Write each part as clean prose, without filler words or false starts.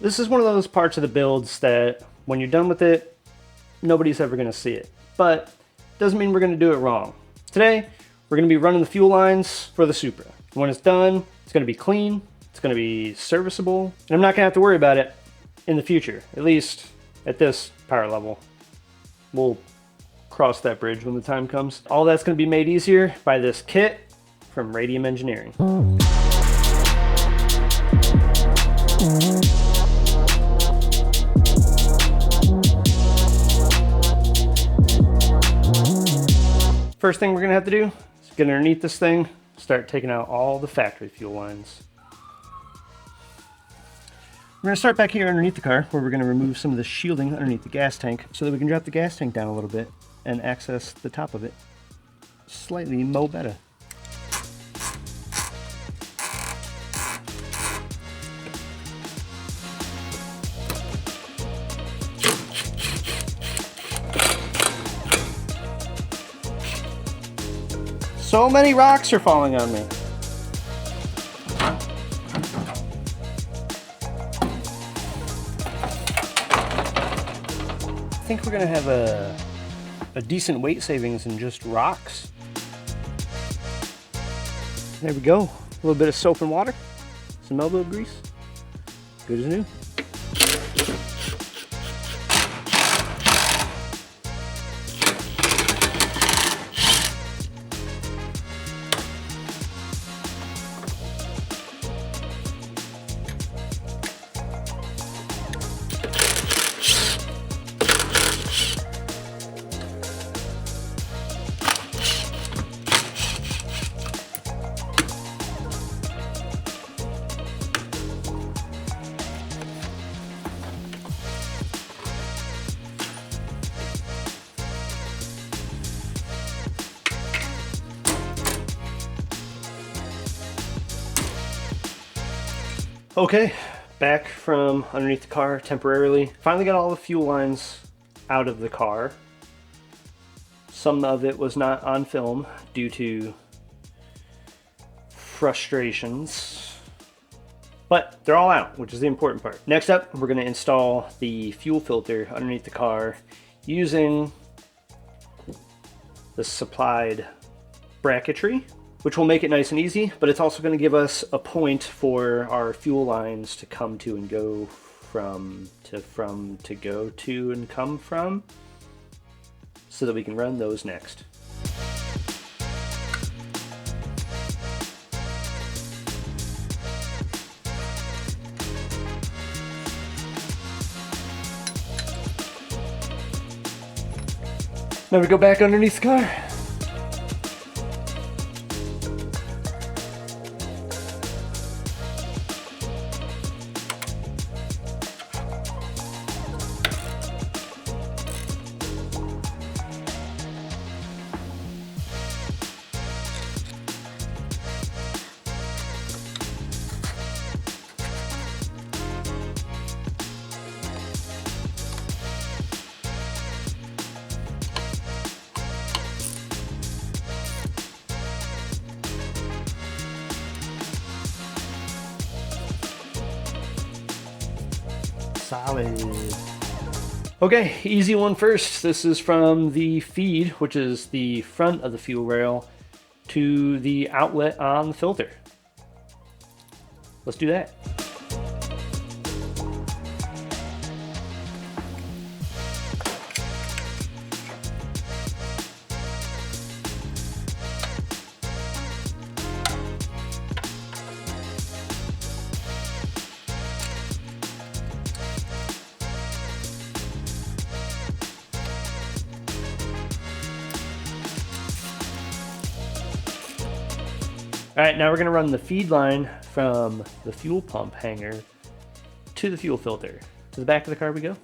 This is one of those parts of the builds that when you're done with it, nobody's ever going to see it. But doesn't mean we're going to do it wrong. Today, we're going to be running the fuel lines for the Supra. When it's done, it's going to be clean, it's going to be serviceable, and I'm not going to have to worry about it in the future, at least at this power level. We'll cross that bridge when the time comes. All that's going to be made easier by this kit from Radium Engineering. First thing we're going to have to do is get underneath this thing, start taking out all the factory fuel lines. We're going to start back here underneath the car, where we're going to remove some of the shielding underneath the gas tank so that we can drop the gas tank down a little bit and access the top of it slightly mo better. So many rocks are falling on me. I think we're gonna have a decent weight savings in just rocks. There we go. A little bit of soap and water, some elbow grease, good as new. Okay, back from underneath the car temporarily. Finally got all the fuel lines out of the car. Some of it was not on film due to frustrations, but they're all out, which is the important part. Next up, we're going to install the fuel filter underneath the car using the supplied bracketry, which will make it nice and easy, but it's also going to give us a point for our fuel lines to come to and go from, to go to and come from, so that we can run those next. Now we go back underneath the car. Solid. Okay, easy one first. This is from the feed, which is the front of the fuel rail, to the outlet on the filter. Let's do that. All right, now we're gonna run the feed line from the fuel pump hanger to the fuel filter. To the back of the car we go.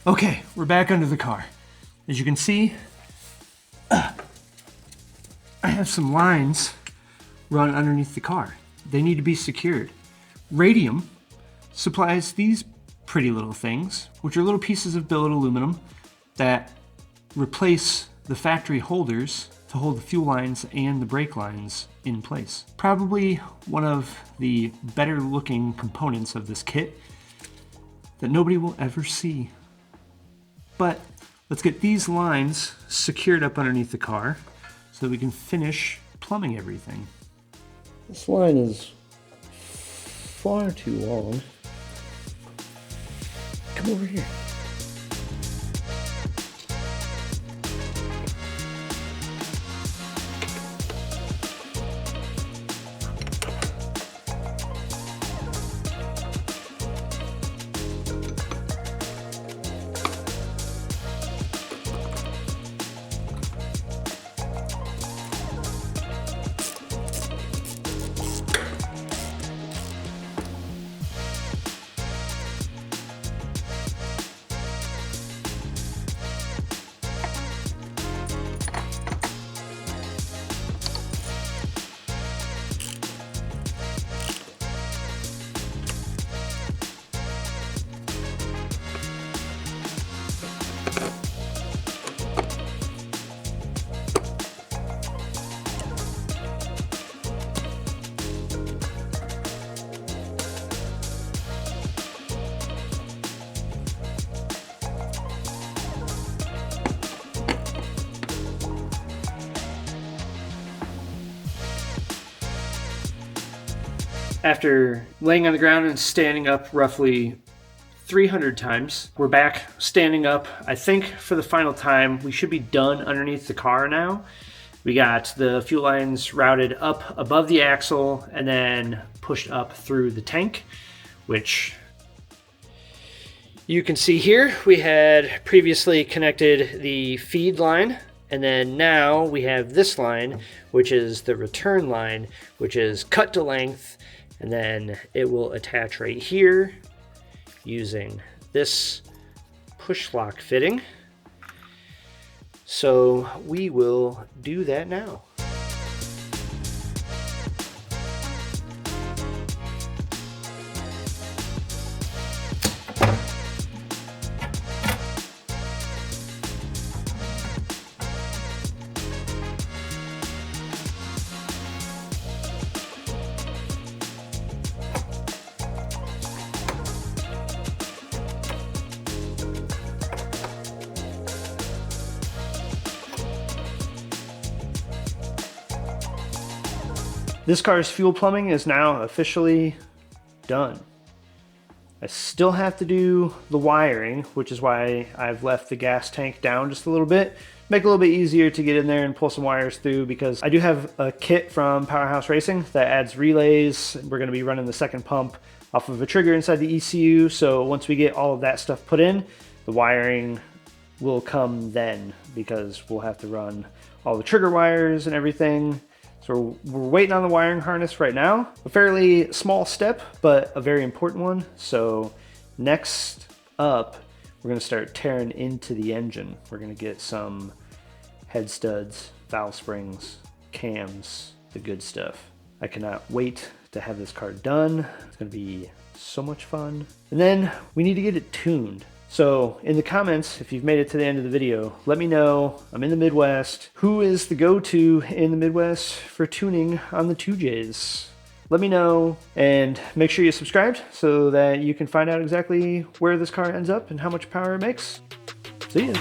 Okay, we're back under the car. As you can see, I have some lines run underneath the car. They need to be secured. Radium supplies these pretty little things, which are little pieces of billet aluminum that replace the factory holders to hold the fuel lines and the brake lines in place. Probably one of the better looking components of this kit that nobody will ever see. But let's get these lines secured up underneath the car so that we can finish plumbing everything. This line is far too long. Come over here. After laying on the ground and standing up roughly 300 times, we're back standing up. I think for the final time, we should be done underneath the car now. We got the fuel lines routed up above the axle and then pushed up through the tank, which you can see here. We had previously connected the feed line, and then now we have this line, which is the return line, which is cut to length. And then it will attach right here using this push lock fitting. So we will do that now. This car's fuel plumbing is now officially done. I still have to do the wiring, which is why I've left the gas tank down just a little bit. Make it a little bit easier to get in there and pull some wires through, because I do have a kit from Powerhouse Racing that adds relays. We're going to be running the second pump off of a trigger inside the ECU. So once we get all of that stuff put in, the wiring will come then, because we'll have to run all the trigger wires and everything. So we're waiting on the wiring harness right now. A fairly small step, but a very important one. So next up, we're gonna start tearing into the engine. We're gonna get some head studs, valve springs, cams, the good stuff. I cannot wait to have this car done. It's gonna be so much fun. And then we need to get it tuned. So in the comments, if you've made it to the end of the video, let me know. I'm in the Midwest. Who is the go-to in the Midwest for tuning on the 2Js? Let me know, and make sure you're subscribed so that you can find out exactly where this car ends up and how much power it makes. See ya.